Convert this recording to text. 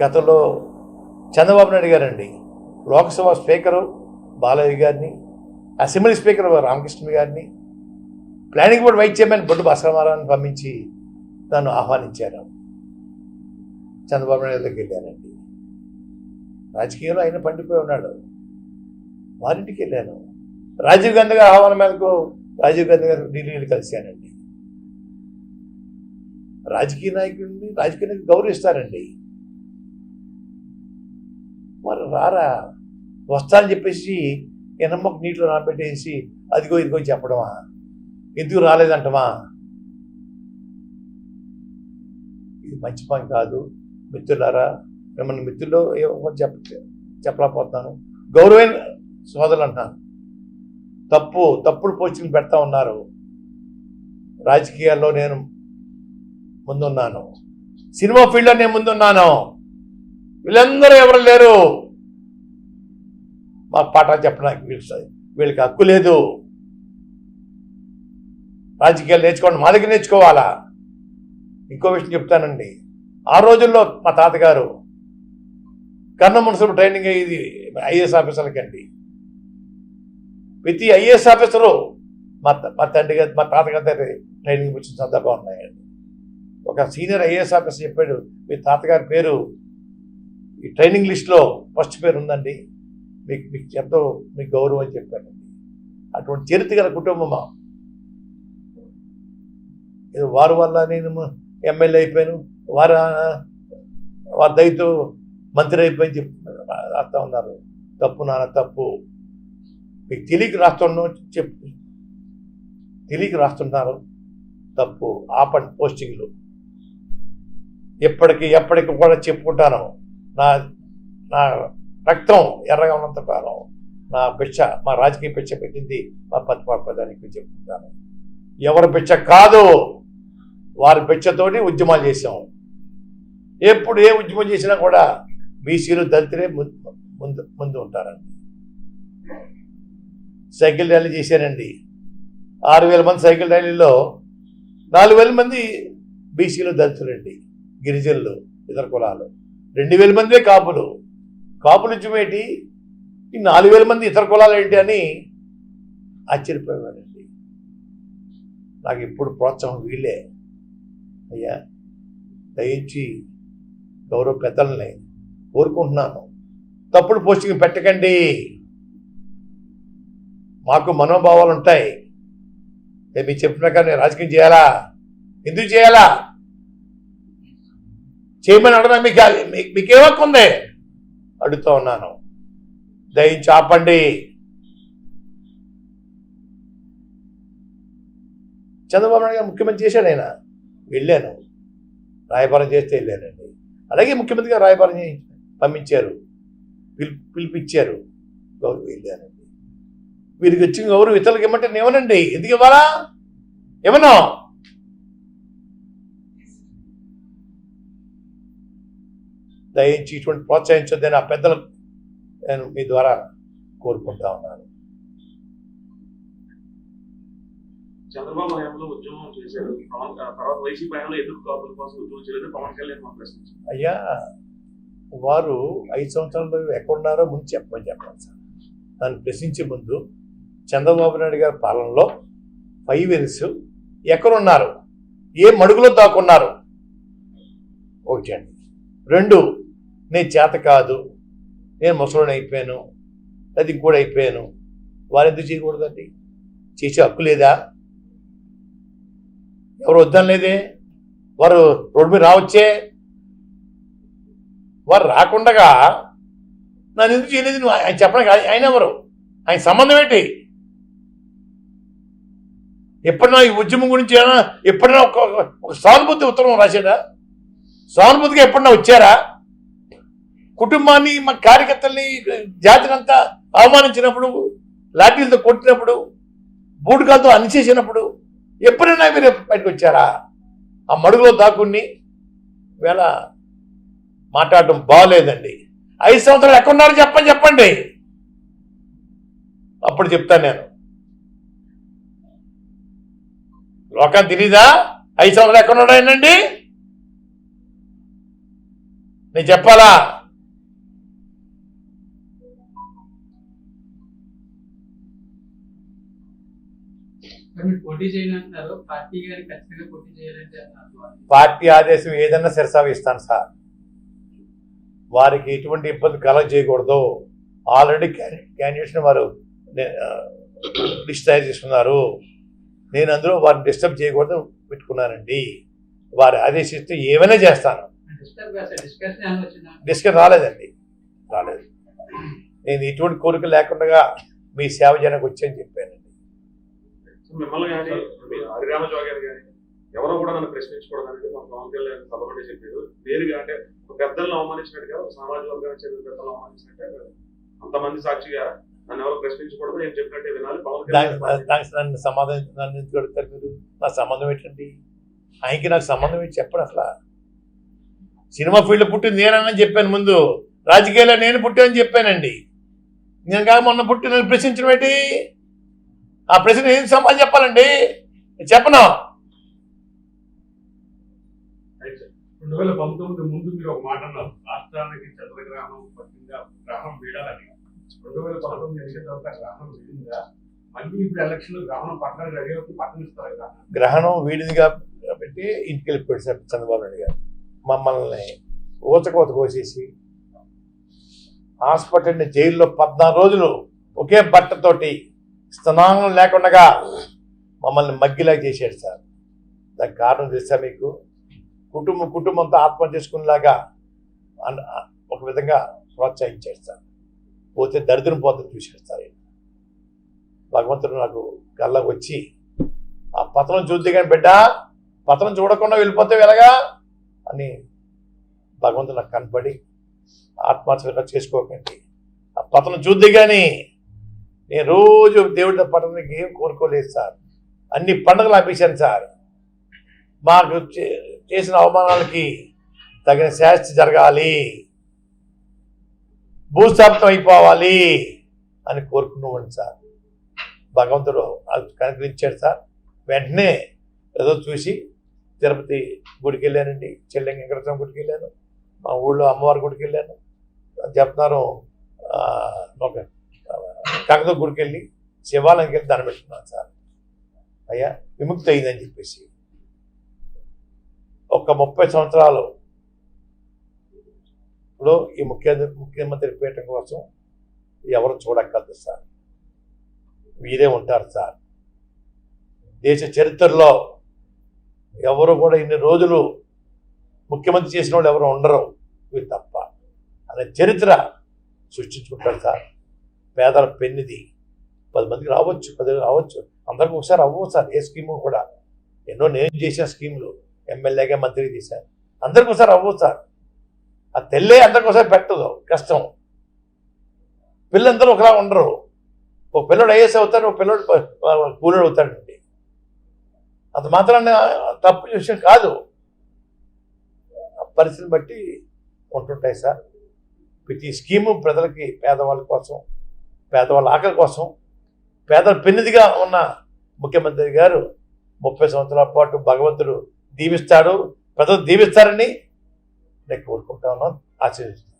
గతంలో చంద్రబాబు నాయుడు గారండి లోక్సభ స్పీకరు బాలయ్య గారిని, అసెంబ్లీ స్పీకర్ రామకృష్ణ గారిని, ప్లానింగ్ బోర్డు వైస్ చైర్మన్ బొడ్డు భాస్కరరావుని పంపించి నన్ను ఆహ్వానించారు. చంద్రబాబు నాయుడు దగ్గరికి వెళ్ళానండి. రాజకీయంలో ఆయన పండిపోయి ఉన్నాడు. వారింటికి వెళ్ళాను. రాజీవ్ గాంధీ గారి ఆహ్వానం మేరకు రాజీవ్ గాంధీ గారు ఢిల్లీలో కలిశానండి. రాజకీయ నాయకుడిని గౌరవిస్తారండి. వారు రారా, వస్తానని చెప్పేసి ఎనమ్మకు నీటిలో నానబెట్టేసి అదిగో ఇదిగో చెప్పడమా, ఎందుకు రాలేదంటమా, ఇది మంచి పని కాదు. మిత్రులారా, మిమ్మల్ని మిత్రుల్లో ఏమో చెప్పలేకపోతున్నాను, గౌరవైన సోదరులు అంటున్నాను. తప్పుడు పోస్టింగ్ పెడతా ఉన్నారు. రాజకీయాల్లో నేను ముందున్నాను, సినిమా ఫీల్డ్లో నేను ముందున్నాను. వీళ్ళందరూ ఎవరు లేరు మా పాఠాలు చెప్పడానికి. వీళ్ళకి హక్కు లేదు. రాజకీయాలు నేర్చుకోండి, మా దగ్గర నేర్చుకోవాలా. ఇంకో విషయం చెప్తానండి. ఆ రోజుల్లో మా తాతగారు కర్ణ మున్సిపల్ ట్రైనింగ్ అయ్యేది ఐఏఎస్ ఆఫీసర్లకండి. ప్రతి ఐఏఎస్ ఆఫీసరు మా తాతగారి దగ్గర ట్రైనింగ్ వచ్చిన సందర్భం ఉన్నాయండి. ఒక సీనియర్ ఐఏఎస్ ఆఫీసర్ చెప్పాడు, మీ తాతగారి పేరు ఈ ట్రైనింగ్ లిస్ట్లో ఫస్ట్ పేరు ఉందండి, మీకు ఎంతో మీకు గౌరవం అని చెప్పానండి. అటువంటి చరిత్ర గల కుటుంబమా. ఇది వారి వల్ల నేను ఎమ్మెల్యే అయిపోయాను, వారి దయతో మంత్రి అయిపోయి రాస్తా ఉన్నారు. తప్పు నాన్న, తప్పు. మీకు తెలియక రాస్తున్నారు, తప్పు. ఆపండి పోస్టింగ్లు. ఎప్పటికి కూడా చెప్పుకుంటాను, నా రక్తం ఎర్రగా ఉన్నంత కాలం నా భిక్ష, మా రాజకీయ భిక్ష పెట్టింది మా ప్రధానికి చెప్పుకుంటాను. ఎవరి భిక్ష కాదు, వారి భిక్షతోటి ఉద్యమాలు చేసాం. ఎప్పుడు ఏ ఉద్యమం చేసినా కూడా బీసీలు దళితులే ముందు ఉంటారండి. సైకిల్ ర్యాలీ చేశారండి. 6,000 మంది సైకిల్ ర్యాలీలో 4,000 మంది బీసీలు దళితులండి, గిరిజనులు, ఇతర కులాలు. 2,000 మందే కాపులు ఉద్యమేంటి, ఈ 4,000 మంది ఇతర కులాలు ఏంటి అని ఆశ్చర్యపోయేవారండి. నాకు ఇప్పుడు ప్రోత్సాహం వీళ్ళే. అయ్యా, దయించి గౌరవ పెద్దల్ని కోరుకుంటున్నాను, తప్పుడు పోస్టింగ్ పెట్టకండి. మాకు మనోభావాలు ఉంటాయి. మీరు చెప్పిన ప్రకారం నేను రాజకీయం చేయాలా? ఎందుకు చేయాలా? చేయమని అడగడం మీకేం హక్కు ఉంది అడుగుతూ ఉన్నాను. దయించి ఆపండి. చంద్రబాబు నాయుడు గారు ముఖ్యమంత్రి చేశాడు. ఆయన వెళ్ళాను, రాయబారం చేస్తే వెళ్ళానండి. అలాగే ముఖ్యమంత్రిగా రాయబారం పంపించారు, పిలిపించారు, గౌరవం వెళ్ళానండి. వీరికి వచ్చిన గౌరవం ఇతరులకు ఇవ్వమంటే నేమనండి, ఎందుకు ఇవ్వాలా? ఏమన్నా దయించి ఇటువంటి ప్రోత్సహించొద్దని ఆ పెద్దలకు నేను మీ ద్వారా కోరుకుంటా ఉన్నాను. చంద్రబాబు హయాంలో ఉద్యమం చేశారు, తర్వాత వైసీపీ హయాంలో ఎందుకు కాపుల కోసం ఉద్యమం చేయలేదు పవన్ కళ్యాణ్ మా ప్రశ్నించారు. అయ్యా, వారు 5 సంవత్సరాలు ఎక్కడున్నారో ముందు చెప్పాలి సార్. దాన్ని ప్రశ్నించే ముందు చంద్రబాబు నాయుడు గారి పాలనలో 5 ఇయర్స్ ఎక్కడున్నారు, ఏ మడుగులో దాక్కున్నారు? ఒకటి అండి. 2, నేను చేత కాదు, నేను ముసలోని అయిపోయాను, అది ఇంకోటి అయిపోయాను, వారు ఎందుకు చేయకూడదండి? చేసే హక్కు లేదా? ఎవరు వద్దనలేదే. వారు రోడ్డు మీద రావచ్చే. వారు రాకుండగా నన్ను ఎందుకు చేయలేదు నువ్వు ఆయన చెప్పడానికి? ఆయన ఎవరు? ఆయన సంబంధం ఏంటి? ఎప్పుడైనా ఈ ఉద్యమం గురించి ఎప్పుడైనా ఒక సానుభూతి ఉత్తరం రాశాడా? సానుభూతిగా ఎప్పుడన్నా వచ్చారా? కుటుంబాన్ని, మా కార్యకర్తల్ని, జాతినంతా అవమానించినప్పుడు, లాఠీలతో కొట్టినప్పుడు, బూటుకాలతో అనిచేసినప్పుడు ఎప్పుడైనా మీరు బయటకు వచ్చారా? ఆ మడుగులో దాక్కుని వేళ మాట్లాడటం బాగలేదండి. 5 సంవత్సరాలు ఎక్కడున్నారో చెప్పండి, అప్పుడు చెప్తాను నేను. లోకాన్ని తెలీదా 5 సంవత్సరాలు ఎక్కడున్నాడండి? నేను చెప్పాలా? పోటీ చేయని అంటున్నారు, పార్టీ గారికి ఖచ్చితంగా పోటీ చేయాలంటే అన్నారు. పార్టీ ఆదేశం ఏదన్నా శిరసావిస్తాను సార్. వారికి ఎటువంటి ఇబ్బంది కలగజేయకూడదు. ఆల్రెడీ క్యాండిడేట్స్ని వారు లిస్ట్ తయారు చేసుకున్నారు. నేను అందులో వారిని డిస్టర్బ్ చేయకూడదు పెట్టుకున్నానండి. వారు ఆదేశిస్తే ఏమైనా చేస్తాను. డిస్కస్ రాలేదండి, రాలేదు. నేను ఎటువంటి కోరిక లేకుండా మీ సేవ జనకు వచ్చని చెప్పానండి. మిమ్మల్ని కానీ హరిరామజోగి గారు కానీ ఎవరో కూడా నన్ను ప్రశ్నించకూడదు అనేది మా పవన్ కళ్యాణ్ సభ నుండి చెప్పారు. నేరుగా అంటే ఒక పెద్దలను అవమానించినట్టుగా, సామాజిక వర్గానికి చెందిన పెద్దలను అవమానించినట్టుగా అంతమంది సాక్షిగా నన్ను ఎవరు ప్రశ్నించకూడదు, నేను చెప్పినట్టే వినాలి. పవన్ కళ్యాణ్ నన్ను సమాధానం ఎందుకు అడుగుతారు మీరు? నా సంబంధం ఏంటండి? ఆయనకి నాకు సంబంధం ఏంటి చెప్పండి. అసలు సినిమా ఫీల్డ్ పుట్టింది నేనని చెప్పాను ముందు, రాజకీయాల్లో నేను పుట్టానని చెప్పానండి. నేను కాక మొన్న పుట్టి నన్ను ప్రశ్నించడం ఏంటి? ఆ ప్రశ్న ఏం సమాధానం చెప్పాలండి? చెప్పను. 2019 ముందు మీరు ఒక మాట అన్నారు, రాష్ట్రానికి చంద్రగ్రహణం పట్టిందా, గ్రహణం వీడాలని. 2019 ఎన్నికల తర్వాత గ్రహణం వీడిందా? మళ్ళీ ఇప్పుడు ఎలక్షన్ గ్రహణం పట్టడానికి రెడీ అవుతుంది, పట్టణిస్తారు కదా. గ్రహణం వీడింది కాబట్టి ఇంటికి వెళ్ళిపోయాడు సార్ చంద్రబాబు నాయుడు గారు. మమ్మల్ని ఊచకోత కోసేసి హాస్పిటల్ని జైల్లో 14 రోజులు ఒకే బట్టతోటి స్నానం లేకుండా మమ్మల్ని మగ్గిలా చేశాడు సార్. దానికి కారణం తెలుసా మీకు? కుటుంబంతో ఆత్మహత్య చేసుకునేలాగా ఒక విధంగా ప్రోత్సహించాడు సార్. పోతే దరిద్రం పోతే చూశాడు సార్. భగవంతుడు నాకు కళ్ళకు వచ్చి ఆ పతనం చూద్ది కానీ బిడ్డ, పతనం చూడకుండా వెళ్ళిపోతే ఎలాగా అని భగవంతుడు నాకు కనపడి ఆత్మహత్య చేసుకోకండి, ఆ పతనం చూద్ది కానీ నేను రోజు దేవుడి పట్టణానికి ఏం కోరుకోలేదు సార్. అన్ని పండుగలు ఆపేశాను సార్. మాకు చేసిన అవమానాలకి తగిన శాస్తి జరగాలి, భూస్థాపితం అయిపోవాలి అని కోరుకున్నామండి సార్. భగవంతుడు అది కనుకరించాడు సార్. వెంటనే ఏదో చూసి తిరుపతి గుడికి వెళ్ళానండి, చెల్లెంగ వెంకటేశ్వర గుడికి వెళ్ళాను, మా ఊళ్ళో అమ్మవారి గుడికి వెళ్ళాను. చెప్తున్నారు ఒక కాకతో గుడికి వెళ్ళి శివాలయంకి వెళ్ళి దండం పెట్టుకున్నాను సార్. అయ్యా విముక్తి అయిందని చెప్పేసి. ఒక 30 సంవత్సరాలు ఇప్పుడు ఈ ముఖ్యమంత్రి పీఠం కోసం ఎవరు చూడక్కర్లేదు సార్, వీరే ఉంటారు సార్. దేశ చరిత్రలో ఎవరు కూడా ఇన్ని రోజులు ముఖ్యమంత్రి చేసిన వాళ్ళు ఎవరు ఉండరు, వీరు తప్ప అనే చరిత్ర సృష్టించుకుంటారు సార్. పేదల పెన్నిది 10 మందికి రావచ్చు, 10 రావచ్చు, అందరికి ఒకసారి అవ్వవు సార్. ఏ స్కీము కూడా ఎన్నో నేను చేసిన స్కీములు ఎమ్మెల్యేగా మంత్రికి చేశాను, అందరికి ఒకసారి అవ్వవు సార్. ఆ తెల్లే అందరికి ఒకసారి పెట్టదు, కష్టం. పిల్లలందరూ ఒకలా ఉండరు. ఒక పిల్లడు ఐఏఎస్ అవుతాడు, ఒక పిల్లడు కూలర్ అవుతాడండి. అంత మాత్రాన్ని తప్పు విషయం కాదు, పరిస్థితిని బట్టి ఉంటుంటాయి సార్. ప్రతి స్కీము ప్రజలకి, పేదవాళ్ళ కోసం, పేదవాళ్ళ ఆకలి కోసం, పేదల పెన్నిదిగా ఉన్న ముఖ్యమంత్రి గారు 30 సంవత్సరాల పాటు భగవంతుడు దీవిస్తాడు, ప్రజలు దీవిస్తారని నేను కోరుకుంటా ఉన్నాను, ఆశీర్వదిస్తాను.